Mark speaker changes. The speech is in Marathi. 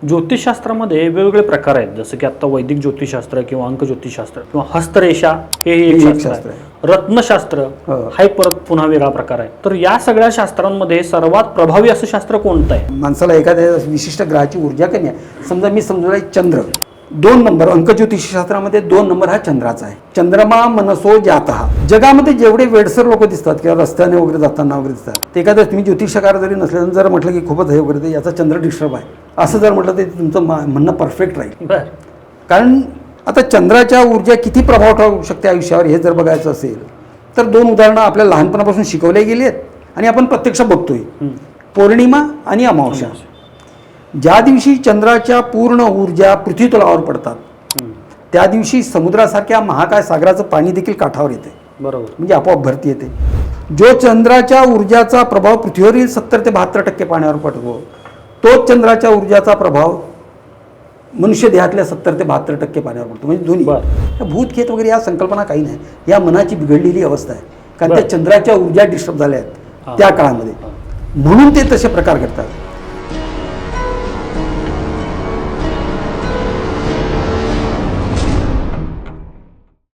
Speaker 1: ज्योतिषशास्त्रामध्ये वेगवेगळे प्रकार आहेत, जसं की आता वैदिक ज्योतिषशास्त्र किंवा अंक ज्योतिषशास्त्र किंवा हस्तरेषा हे एक शास्त्र आहे. रत्नशास्त्र हा एक परत पुन्हा वेगळा प्रकार आहे. तर या सगळ्या शास्त्रांमध्ये सर्वात प्रभावी असं शास्त्र कोणतं आहे?
Speaker 2: माणसाला एखाद्या विशिष्ट ग्रहाची ऊर्जा कमी आहे, समजा मी समजला चंद्र 2 नंबर, अंक ज्योतिषशास्त्रामध्ये 2 नंबर हा चंद्राचा आहे. चंद्रमा मनसो जातः. जगामध्ये जेवढे वेडसर लोक दिसतात किंवा रस्त्याने वगैरे जाताना वगैरे दिसतात, ते एखाद्या तुम्ही ज्योतिषकार जरी नसल्यानं जर म्हटलं की खूपच हे वगैरे ते याचा चंद्र डिस्टर्ब आहे असं जर म्हटलं तर तुमचं म्हणणं परफेक्ट राहील. कारण आता चंद्राच्या ऊर्जा किती प्रभाव ठेवू शकते आयुष्यावर हे जर बघायचं असेल तर 2 उदाहरणं आपल्याला लहानपणापासून शिकवले गेली आहेत आणि आपण प्रत्यक्ष बघतोय. पौर्णिमा आणि अमावस्या. ज्या दिवशी चंद्राच्या पूर्ण ऊर्जा पृथ्वी तलावर पडतात त्या दिवशी समुद्रासारख्या महाकाय सागराचं पाणी देखील काठावर येते.
Speaker 1: बरोबर.
Speaker 2: म्हणजे आपोआप भरती येते. जो चंद्राच्या ऊर्जाचा प्रभाव पृथ्वीवरील 70 ते 72% पाण्यावर पडतो, तोच चंद्राच्या ऊर्जाचा प्रभाव मनुष्य देहातल्या 70 ते 72% पाण्यावर पडतो. म्हणजे दोन्ही भूतखेत वगैरे या संकल्पना काही नाही, या मनाची बिघडलेली अवस्था आहे. कारण त्या चंद्राच्या ऊर्जा डिस्टर्ब झाल्या आहेत त्या काळामध्ये, म्हणून ते तसे प्रकार घडतात.